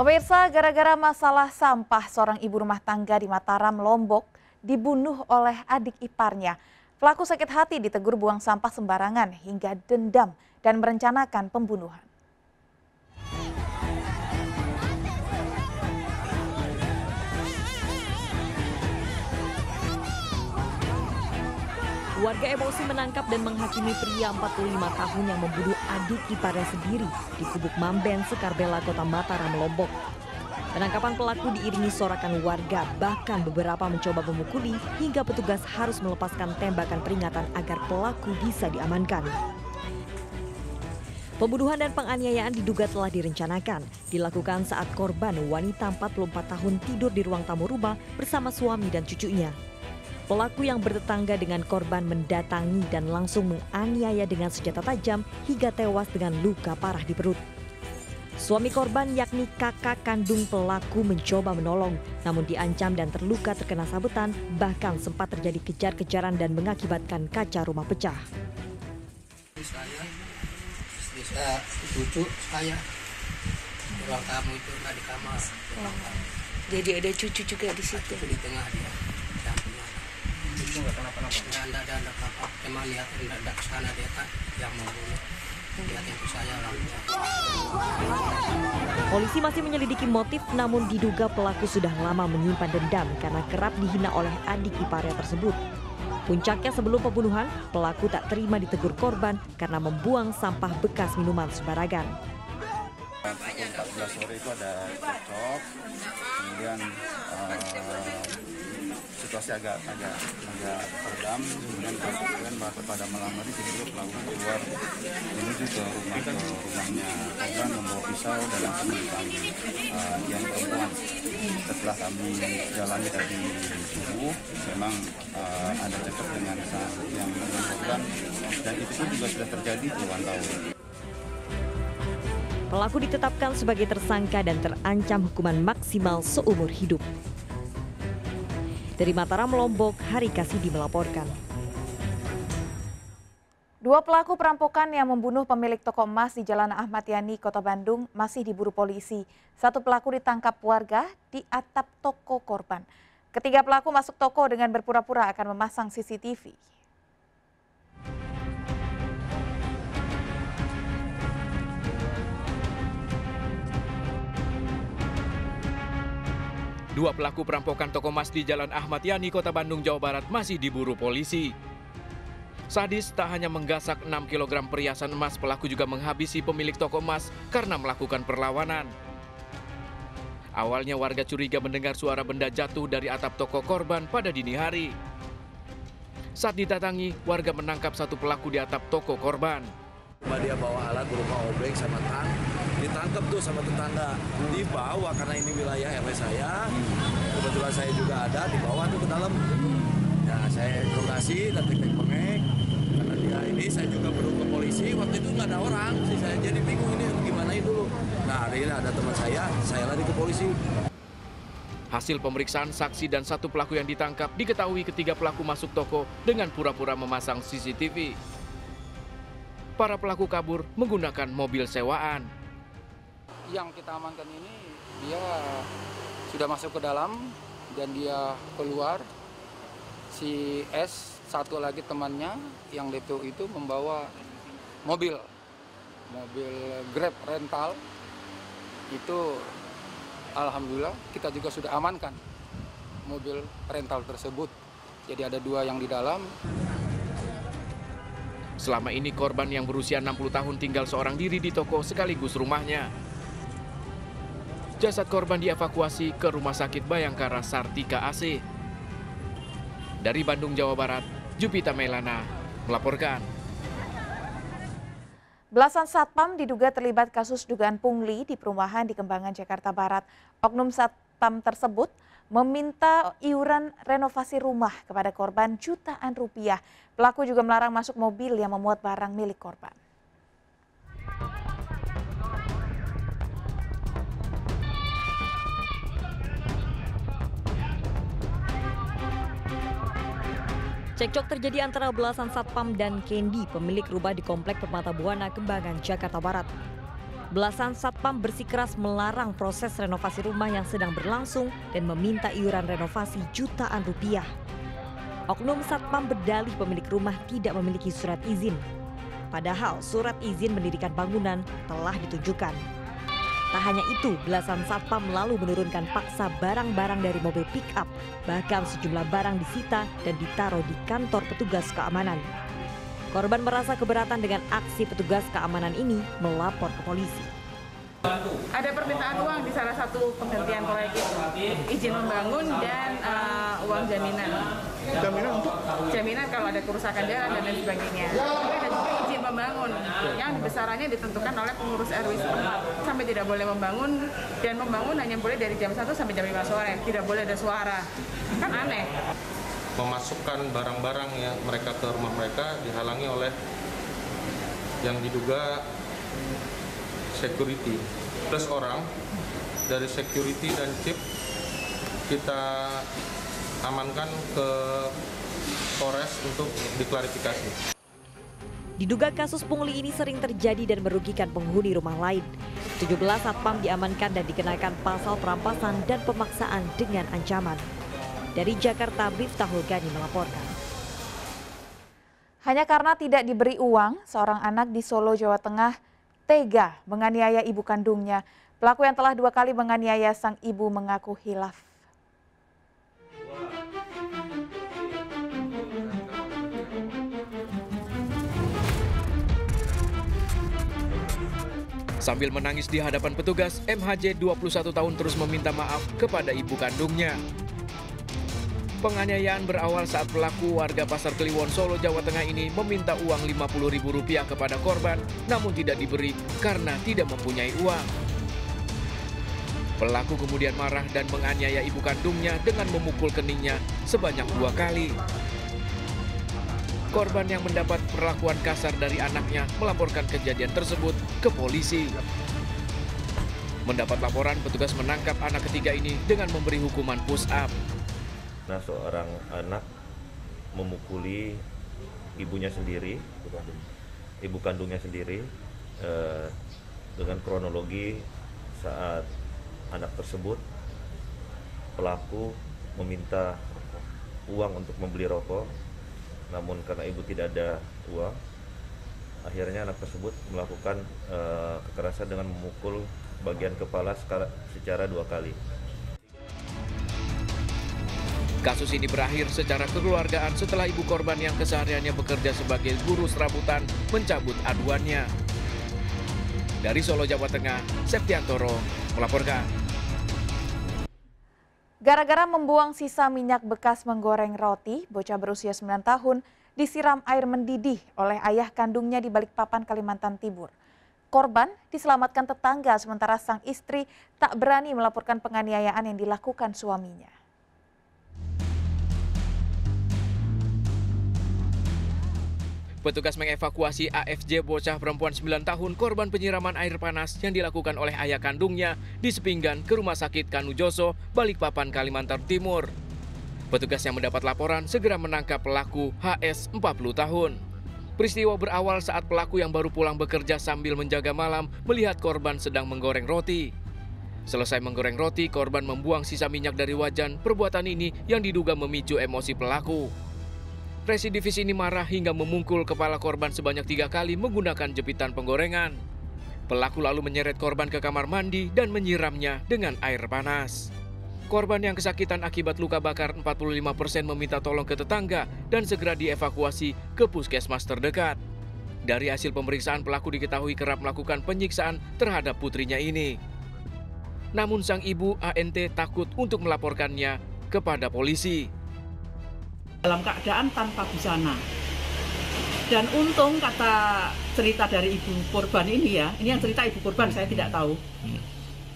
Pemirsa, gara-gara masalah sampah, seorang ibu rumah tangga di Mataram, Lombok dibunuh oleh adik iparnya. Pelaku sakit hati ditegur buang sampah sembarangan hingga dendam dan merencanakan pembunuhan. Warga emosi menangkap dan menghakimi pria 45 tahun yang membunuh adik iparnya sendiri di Gubuk Mamben, Sekarbela, Kota Mataram, Lombok. Penangkapan pelaku diiringi sorakan warga, bahkan beberapa mencoba memukuli hingga petugas harus melepaskan tembakan peringatan agar pelaku bisa diamankan. Pembunuhan dan penganiayaan diduga telah direncanakan, dilakukan saat korban wanita 44 tahun tidur di ruang tamu rumah bersama suami dan cucunya. Pelaku yang bertetangga dengan korban mendatangi dan langsung menganiaya dengan senjata tajam hingga tewas dengan luka parah di perut. Suami korban yakni kakak kandung pelaku mencoba menolong, namun diancam dan terluka terkena sabetan, bahkan sempat terjadi kejar-kejaran dan mengakibatkan kaca rumah pecah. Saya, istri saya, cucu saya, ruang tamu itu nggak di kamar. Jadi ada cucu juga di situ. Di tengah dia. Itu nggak kenapa-napa. Nggak ada apa-apa. Cuma lihat nggak kesana dia kan yang membunuh. Lihat itu saya langsung. Polisi masih menyelidiki motif, namun diduga pelaku sudah lama menyimpan dendam karena kerap dihina oleh adik iparnya tersebut. Puncaknya sebelum pembunuhan, pelaku tak terima ditegur korban karena membuang sampah bekas minuman sembarangan. Pukul 14 sore itu ada cekcok, kemudian situasi agak teredam, kemudian bahasa pada malam hari tiba-tiba pelaku keluar menuju ke rumahnya korban membawa pisau dan langsung menyerang yang perempuan. Setelah kami jalani dari subuh, memang ada cekcok dengan yang korban dan itu pun juga sudah terjadi puluhan tahun. Pelaku ditetapkan sebagai tersangka dan terancam hukuman maksimal seumur hidup. Dari Mataram, Lombok, Hari Kasidi melaporkan. Dua pelaku perampokan yang membunuh pemilik toko emas di Jalan Ahmad Yani, Kota Bandung masih diburu polisi. Satu pelaku ditangkap warga di atap toko korban. Ketiga pelaku masuk toko dengan berpura-pura akan memasang CCTV. Dua pelaku perampokan toko emas di Jalan Ahmad Yani, Kota Bandung, Jawa Barat masih diburu polisi. Sadis tak hanya menggasak 6 kg perhiasan emas, pelaku juga menghabisi pemilik toko emas karena melakukan perlawanan. Awalnya warga curiga mendengar suara benda jatuh dari atap toko korban pada dini hari. Saat didatangi, warga menangkap satu pelaku di atap toko korban. Dia bawa alat berupa obeng sama tang, ditangkap tuh sama tetangga, dibawa karena ini wilayah RW saya, kebetulan saya juga ada, dibawa tuh ke dalam. Nah, saya interogasi dan teknik pengek, karena dia ini saya juga baru ke polisi, waktu itu nggak ada orang, saya jadi bingung ini gimana itu. Nah, akhirnya ada teman saya lari ke polisi. Hasil pemeriksaan saksi dan satu pelaku yang ditangkap, diketahui ketiga pelaku masuk toko dengan pura-pura memasang CCTV. Para pelaku kabur menggunakan mobil sewaan. Yang kita amankan ini dia sudah masuk ke dalam dan dia keluar. Si S, satu lagi temannya yang DPO itu membawa mobil Grab rental. Itu alhamdulillah kita juga sudah amankan mobil rental tersebut. Jadi ada dua yang di dalam. Selama ini korban yang berusia 60 tahun tinggal seorang diri di toko sekaligus rumahnya. Jasad korban dievakuasi ke Rumah Sakit Bayangkara Sartika AC. Dari Bandung, Jawa Barat, Jupita Melana melaporkan. Belasan satpam diduga terlibat kasus dugaan pungli di perumahan di Kembangan, Jakarta Barat. Oknum satpam tersebut meminta iuran renovasi rumah kepada korban jutaan rupiah. Pelaku juga melarang masuk mobil yang memuat barang milik korban. Cekcok terjadi antara belasan satpam dan Kendi, pemilik rumah di Komplek Permata Buana, Kembangan, Jakarta Barat. Belasan satpam bersikeras melarang proses renovasi rumah yang sedang berlangsung dan meminta iuran renovasi jutaan rupiah. Oknum satpam berdalih pemilik rumah tidak memiliki surat izin. Padahal surat izin mendirikan bangunan telah ditunjukkan. Tak hanya itu, belasan satpam lalu menurunkan paksa barang-barang dari mobil pick-up. Bahkan sejumlah barang disita dan ditaruh di kantor petugas keamanan. Korban merasa keberatan dengan aksi petugas keamanan ini, melapor ke polisi. Ada permintaan uang di salah satu penghentian proyek itu, izin membangun dan uang jaminan. Jaminan untuk? Jaminan kalau ada kerusakan jalan dan lain sebagainya. Tapi ada juga izin membangun yang besarannya ditentukan oleh pengurus RW setempat. Sampai tidak boleh membangun, dan membangun hanya boleh dari jam 1 sampai jam 5 sore. Tidak boleh ada suara. Kan aneh. Memasukkan barang-barang yang mereka ke rumah mereka dihalangi oleh yang diduga security. Plus orang dari security dan chip kita amankan ke Polres untuk diklarifikasi. Diduga kasus pungli ini sering terjadi dan merugikan penghuni rumah lain. 17 satpam diamankan dan dikenakan pasal perampasan dan pemaksaan dengan ancaman. Dari Jakarta, Miftah Hulgani melaporkan. Hanya karena tidak diberi uang, seorang anak di Solo, Jawa Tengah tega menganiaya ibu kandungnya. Pelaku yang telah 2 kali menganiaya sang ibu mengaku hilaf. Sambil menangis di hadapan petugas, MHJ 21 tahun terus meminta maaf kepada ibu kandungnya. Penganiayaan berawal saat pelaku warga Pasar Kliwon, Solo, Jawa Tengah ini meminta uang Rp50.000 kepada korban, namun tidak diberi karena tidak mempunyai uang. Pelaku kemudian marah dan menganiaya ibu kandungnya dengan memukul keningnya sebanyak 2 kali. Korban yang mendapat perlakuan kasar dari anaknya melaporkan kejadian tersebut ke polisi. Mendapat laporan, petugas menangkap anak ketiga ini dengan memberi hukuman push-up. Nah, seorang anak memukuli ibunya sendiri, ibu kandungnya sendiri, dengan kronologi saat anak tersebut, pelaku meminta uang untuk membeli rokok, namun karena ibu tidak ada uang, akhirnya anak tersebut melakukan kekerasan dengan memukul bagian kepala secara 2 kali. Kasus ini berakhir secara kekeluargaan setelah ibu korban yang kesehariannya bekerja sebagai buruh serabutan mencabut aduannya. Dari Solo, Jawa Tengah, Septiantoro melaporkan. Gara-gara membuang sisa minyak bekas menggoreng roti, bocah berusia 9 tahun disiram air mendidih oleh ayah kandungnya di Balikpapan, Kalimantan Timur. Korban diselamatkan tetangga sementara sang istri tak berani melaporkan penganiayaan yang dilakukan suaminya. Petugas mengevakuasi AFJ bocah perempuan 9 tahun korban penyiraman air panas yang dilakukan oleh ayah kandungnya di Sepinggan ke Rumah Sakit Kanujoso, Balikpapan, Kalimantan Timur. Petugas yang mendapat laporan segera menangkap pelaku HS 40 tahun. Peristiwa berawal saat pelaku yang baru pulang bekerja sambil menjaga malam melihat korban sedang menggoreng roti. Selesai menggoreng roti, korban membuang sisa minyak dari wajan. Perbuatan ini yang diduga memicu emosi pelaku. Residivis ini marah hingga memungkul kepala korban sebanyak 3 kali menggunakan jepitan penggorengan. Pelaku lalu menyeret korban ke kamar mandi dan menyiramnya dengan air panas. Korban yang kesakitan akibat luka bakar 45% meminta tolong ke tetangga dan segera dievakuasi ke puskesmas terdekat. Dari hasil pemeriksaan, pelaku diketahui kerap melakukan penyiksaan terhadap putrinya ini. Namun sang ibu ANT takut untuk melaporkannya kepada polisi. Dalam keadaan tanpa busana. Dan untung kata cerita dari ibu korban ini ya, ini yang cerita ibu korban, saya tidak tahu.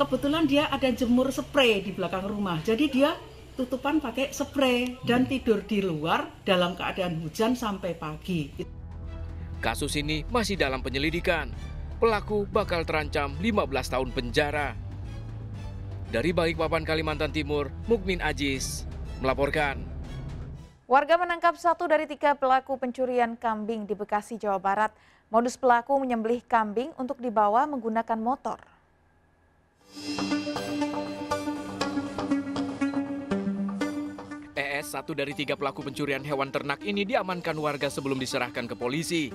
Kebetulan dia ada jemur spray di belakang rumah, jadi dia tutupan pakai spray dan tidur di luar dalam keadaan hujan sampai pagi. Kasus ini masih dalam penyelidikan. Pelaku bakal terancam 15 tahun penjara. Dari Balikpapan, Kalimantan Timur, Mukmin Aziz melaporkan. Warga menangkap 1 dari 3 pelaku pencurian kambing di Bekasi, Jawa Barat. Modus pelaku menyembelih kambing untuk dibawa menggunakan motor. ES, 1 dari 3 pelaku pencurian hewan ternak ini diamankan warga sebelum diserahkan ke polisi.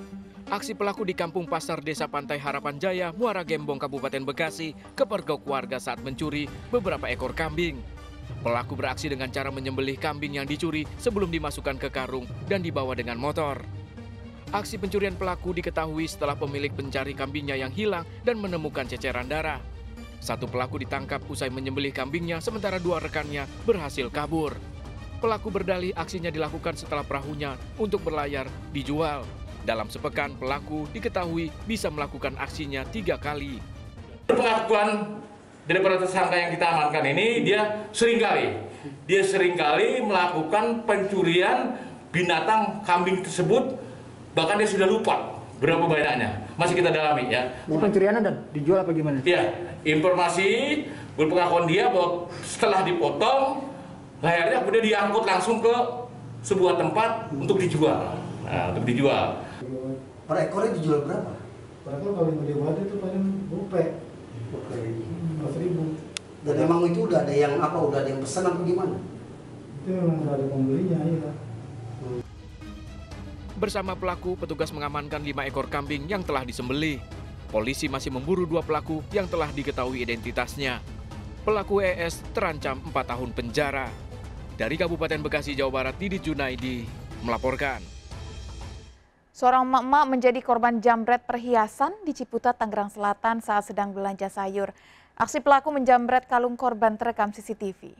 Aksi pelaku di Kampung Pasar Desa Pantai Harapan Jaya, Muara Gembong, Kabupaten Bekasi, kepergok warga saat mencuri beberapa ekor kambing. Pelaku beraksi dengan cara menyembelih kambing yang dicuri sebelum dimasukkan ke karung dan dibawa dengan motor. Aksi pencurian pelaku diketahui setelah pemilik mencari kambingnya yang hilang dan menemukan ceceran darah. 1 pelaku ditangkap usai menyembelih kambingnya, sementara 2 rekannya berhasil kabur. Pelaku berdalih aksinya dilakukan setelah perahunya untuk berlayar dijual. Dalam sepekan, pelaku diketahui bisa melakukan aksinya 3 kali. Pengakuan daripada tersangka yang kita amankan ini, dia seringkali melakukan pencurian binatang kambing tersebut, bahkan dia sudah lupa berapa banyaknya. Masih kita dalami ya. Pencuriannya dan dijual apa gimana? Ya, informasi berpengakuan dia bahwa setelah dipotong, lehernya kemudian diangkut langsung ke sebuah tempat untuk dijual. Nah, untuk dijual. Per ekornya dijual berapa? Per ekor kalau yang gede banget itu paling rupiah. 4.000. Dan emang itu udah ada yang apa? Udah ada yang pesan apa gimana? Itu memang udah ada pembelinya, iya. Bersama pelaku, petugas mengamankan 5 ekor kambing yang telah disembelih. Polisi masih memburu 2 pelaku yang telah diketahui identitasnya. Pelaku ES terancam 4 tahun penjara. Dari Kabupaten Bekasi, Jawa Barat, Didit Junaidi melaporkan. Seorang emak-emak menjadi korban jambret perhiasan di Ciputat, Tangerang Selatan saat sedang belanja sayur. Aksi pelaku menjambret kalung korban terekam CCTV.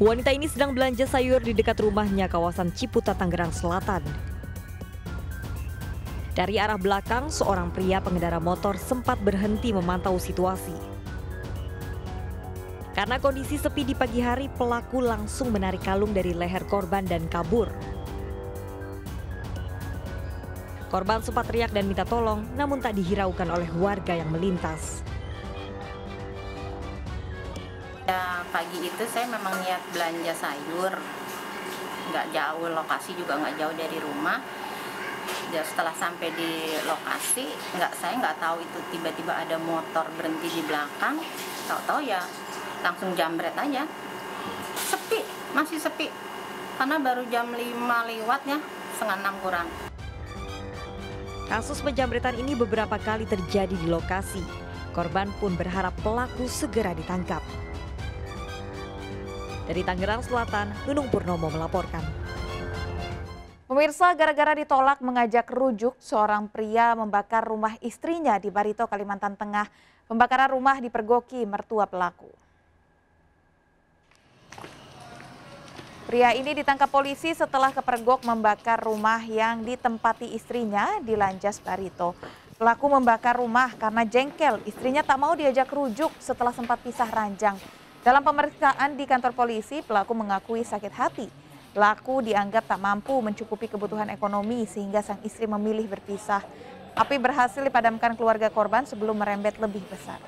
Wanita ini sedang belanja sayur di dekat rumahnya kawasan Ciputat, Tangerang Selatan. Dari arah belakang, seorang pria pengendara motor sempat berhenti memantau situasi. Karena kondisi sepi di pagi hari, pelaku langsung menarik kalung dari leher korban dan kabur. Korban sempat teriak dan minta tolong, namun tak dihiraukan oleh warga yang melintas. Ya, pagi itu saya memang niat belanja sayur, nggak jauh, lokasi juga nggak jauh dari rumah. Ya, setelah sampai di lokasi, saya nggak tahu itu tiba-tiba ada motor berhenti di belakang, tahu-tahu ya langsung jambret aja. Sepi, masih sepi, karena baru jam 5 lewat ya, 5:30 kurang. Kasus penjambretan ini beberapa kali terjadi di lokasi. Korban pun berharap pelaku segera ditangkap. Dari Tangerang Selatan, Nunung Purnomo melaporkan. Pemirsa, gara-gara ditolak mengajak rujuk, seorang pria membakar rumah istrinya di Barito, Kalimantan Tengah. Pembakaran rumah dipergoki mertua pelaku. Pria ini ditangkap polisi setelah kepergok membakar rumah yang ditempati istrinya di Lanjas, Barito. Pelaku membakar rumah karena jengkel istrinya tak mau diajak rujuk setelah sempat pisah ranjang. Dalam pemeriksaan di kantor polisi, pelaku mengakui sakit hati. Pelaku dianggap tak mampu mencukupi kebutuhan ekonomi sehingga sang istri memilih berpisah. Api berhasil dipadamkan keluarga korban sebelum merembet lebih besar.